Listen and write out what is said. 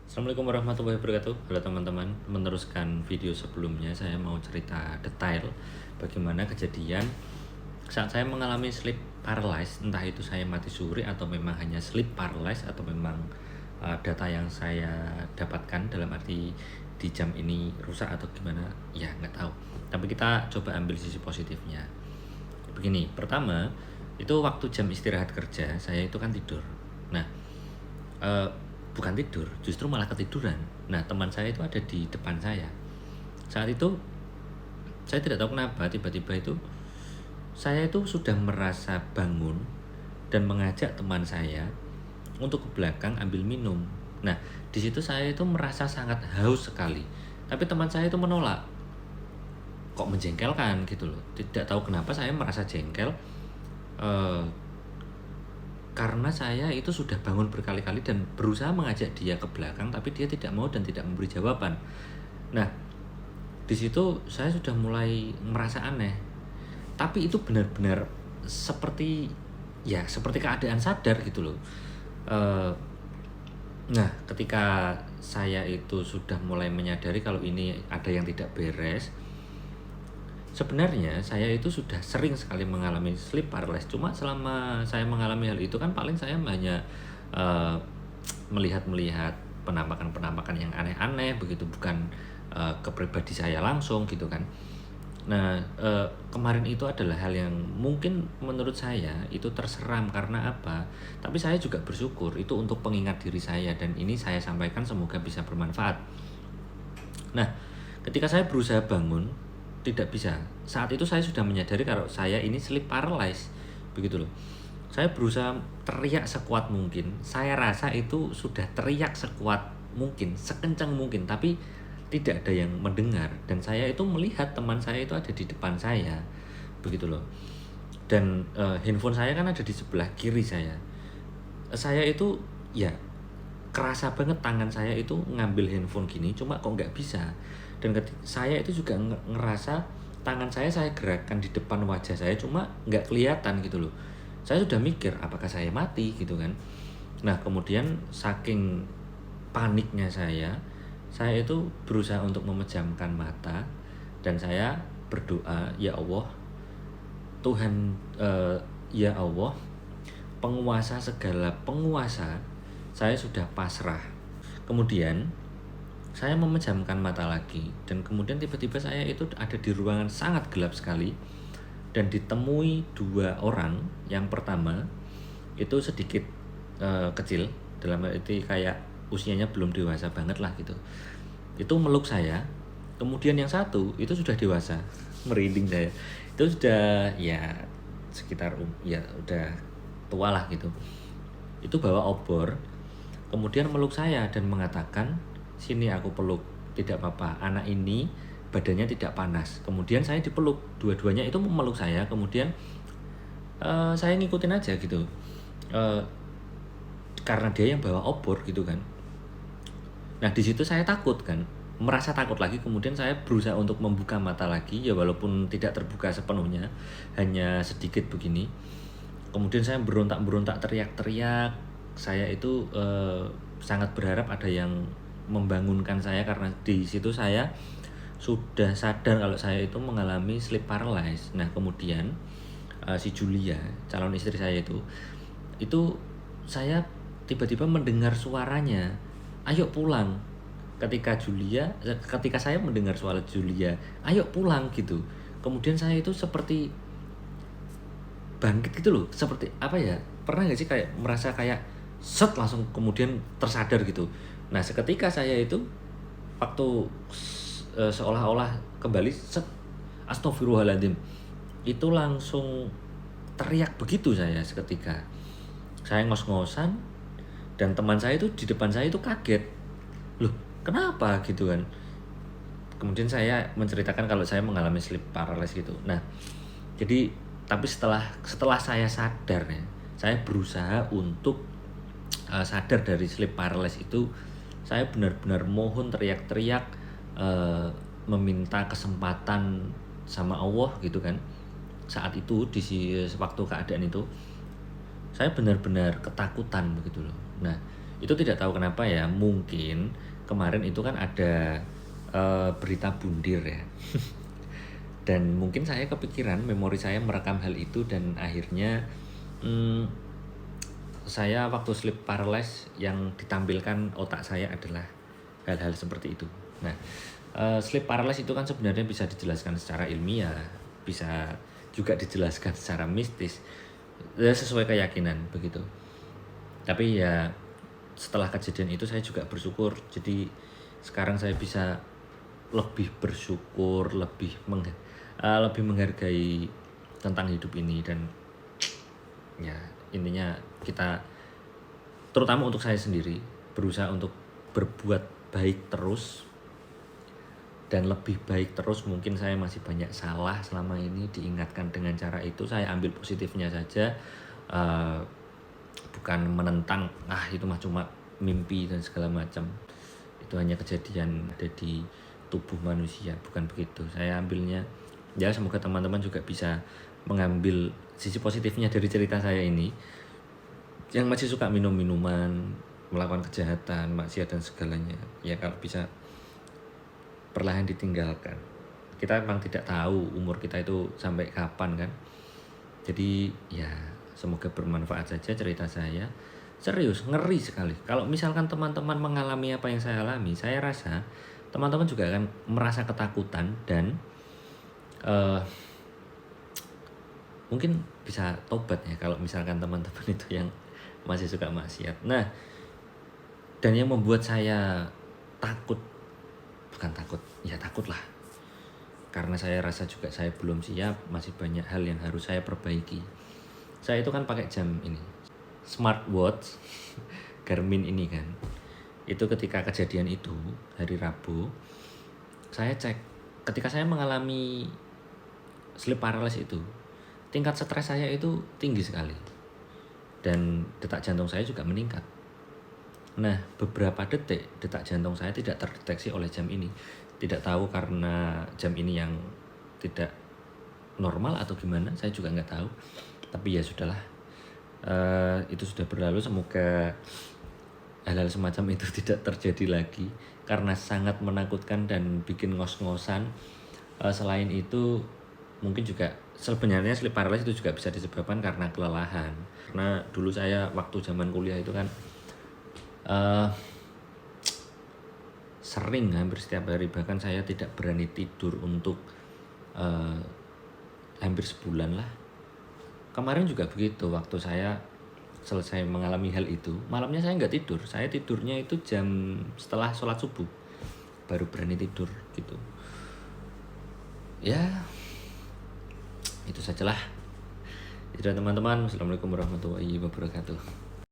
Assalamualaikum warahmatullahi wabarakatuh. Halo teman-teman, meneruskan video sebelumnya saya mau cerita detail bagaimana kejadian saat saya mengalami sleep paralysis, entah itu saya mati suri atau memang hanya sleep paralysis atau memang data yang saya dapatkan dalam arti di jam ini rusak atau gimana, ya nggak tahu. Tapi kita coba ambil sisi positifnya. Begini, pertama itu waktu jam istirahat kerja saya itu kan tidur. Nah, eh, bukan tidur, justru malah ketiduran. Nah, teman saya itu ada di depan saya. Saat itu saya tidak tahu kenapa tiba-tiba itu saya itu sudah merasa bangun dan mengajak teman saya untuk ke belakang ambil minum. Nah, di situ saya itu merasa sangat haus sekali. Tapi teman saya itu menolak. Kok menjengkelkan gitu loh. Tidak tahu kenapa saya merasa jengkel. eh, karena saya itu sudah bangun berkali-kali dan berusaha mengajak dia ke belakang, tapi dia tidak mau dan tidak memberi jawaban. Nah, di situ saya sudah mulai merasa aneh. Tapi itu benar-benar seperti seperti keadaan sadar gitu loh. Eh, nah, ketika saya itu sudah mulai menyadari kalau ini ada yang tidak beres, sebenarnya saya itu sudah sering sekali mengalami sleep paralysis. Cuma selama saya mengalami hal itu kan paling saya hanya eh, melihat-melihat penampakan-penampakan yang aneh-aneh begitu, bukan ke pribadi saya langsung gitu kan. Nah, kemarin itu adalah hal yang mungkin menurut saya itu terseram karena apa? Tapi saya juga bersyukur itu untuk pengingat diri saya dan ini saya sampaikan semoga bisa bermanfaat. Nah, ketika saya berusaha bangun, tidak bisa. Saat itu saya sudah menyadari kalau saya ini sleep paralysis, begitu loh. Saya berusaha teriak sekuat mungkin. Saya rasa itu sudah teriak sekuat mungkin, sekencang mungkin, tapi tidak ada yang mendengar. Dan saya itu melihat teman saya itu ada di depan saya, begitu loh. Dan handphone saya kan ada di sebelah kiri saya. Saya itu ya kerasa banget tangan saya itu ngambil handphone gini, cuma kok nggak bisa. Dan saya itu juga ngerasa tangan saya gerakkan di depan wajah saya, cuma nggak kelihatan gitu loh. Saya sudah mikir apakah saya mati gitu kan. Nah, kemudian saking paniknya saya itu berusaha untuk memejamkan mata dan saya berdoa, ya Allah Tuhan, ya Allah penguasa segala penguasa, saya sudah pasrah. Kemudian saya memejamkan mata lagi dan kemudian tiba-tiba saya itu ada di ruangan sangat gelap sekali dan ditemui dua orang. Yang pertama itu sedikit kecil, dalam arti kayak usianya belum dewasa banget lah gitu. Itu meluk saya. Kemudian yang satu itu sudah dewasa, merinding saya. Itu sudah ya sekitar ya udah tua lah gitu. Itu bawa obor, kemudian meluk saya dan mengatakan, sini aku peluk, tidak apa-apa, anak ini badannya tidak panas. Kemudian saya dipeluk, dua-duanya itu memeluk saya. Kemudian saya ngikutin aja gitu, uh, karena dia yang bawa obor gitu kan. Nah, di situ saya takut kan, merasa takut lagi. Kemudian saya berusaha untuk membuka mata lagi, ya walaupun tidak terbuka sepenuhnya, hanya sedikit begini. Kemudian saya berontak-berontak, teriak-teriak. Saya itu sangat berharap ada yang membangunkan saya karena di situ saya sudah sadar kalau saya itu mengalami sleep paralysis. Nah, kemudian si Julia, calon istri saya itu saya tiba-tiba mendengar suaranya, ayo pulang. Ketika saya mendengar suara Julia, ayo pulang gitu. Kemudian saya itu seperti bangkit gitu loh, seperti apa ya, pernah nggak sih kayak merasa kayak set langsung kemudian tersadar gitu. Nah, seketika saya itu waktu seolah-olah kembali set, astagfirullahaladzim, itu langsung teriak begitu saya seketika. Saya ngos-ngosan dan teman saya itu di depan saya itu kaget, loh kenapa gitu kan. Kemudian saya menceritakan kalau saya mengalami sleep paralysis gitu. Nah, jadi tapi setelah saya sadar ya, saya berusaha untuk sadar dari sleep paralysis itu. Saya benar-benar mohon, teriak-teriak, meminta kesempatan sama Allah gitu kan. Saat itu waktu keadaan itu saya benar-benar ketakutan begitu loh. Nah, Itu tidak tahu kenapa ya, mungkin kemarin itu kan ada berita bundir ya. Dan mungkin saya kepikiran, memori saya merekam hal itu dan akhirnya mm, saya waktu sleep paralysis yang ditampilkan otak saya adalah hal-hal seperti itu. Nah, sleep paralysis itu kan sebenarnya bisa dijelaskan secara ilmiah, bisa juga dijelaskan secara mistis, ya sesuai keyakinan begitu. Tapi ya setelah kejadian itu saya juga bersyukur. Jadi sekarang saya bisa lebih bersyukur, lebih menghargai tentang hidup ini. Dan ya intinya kita, terutama untuk saya sendiri, berusaha untuk berbuat baik terus dan lebih baik terus. Mungkin saya masih banyak salah selama ini, diingatkan dengan cara itu saya ambil positifnya saja, bukan menentang itu mah cuma mimpi dan segala macam, itu hanya kejadian ada di tubuh manusia, bukan begitu. Saya ambilnya ya, semoga teman-teman juga bisa mengambil sisi positifnya dari cerita saya ini. Yang masih suka minum-minuman, melakukan kejahatan, maksiat dan segalanya, ya kalau bisa perlahan ditinggalkan. Kita memang tidak tahu umur kita itu sampai kapan kan. Jadi ya semoga bermanfaat saja cerita saya. Serius, ngeri sekali. Kalau misalkan teman-teman mengalami apa yang saya alami, saya rasa teman-teman juga akan merasa ketakutan dan mungkin bisa tobat ya kalau misalkan teman-teman itu yang masih suka maksiat. Nah, dan yang membuat saya takut, bukan takut, ya takut lah, karena saya rasa juga saya belum siap, masih banyak hal yang harus saya perbaiki. Saya itu kan pakai jam ini, smartwatch Garmin ini kan. Itu ketika kejadian itu hari Rabu, saya cek, ketika saya mengalami sleep paralysis itu, tingkat stres saya itu tinggi sekali dan detak jantung saya juga meningkat. Nah, beberapa detik detak jantung saya tidak terdeteksi oleh jam ini. Tidak tahu karena jam ini yang tidak normal atau gimana, saya juga nggak tahu. Tapi ya sudahlah, itu sudah berlalu. Semoga hal-hal semacam itu tidak terjadi lagi, karena sangat menakutkan dan bikin ngos-ngosan. Selain itu, mungkin juga sebenarnya sleep paralysis itu juga bisa disebabkan karena kelelahan. Karena dulu saya waktu zaman kuliah itu kan sering hampir setiap hari, bahkan saya tidak berani tidur untuk hampir sebulan lah. Kemarin juga begitu, waktu saya selesai mengalami hal itu, malamnya saya nggak tidur. Saya tidurnya itu jam setelah sholat subuh baru berani tidur gitu. Ya itu sajalah. Itu teman-teman. Assalamualaikum warahmatullahi wabarakatuh.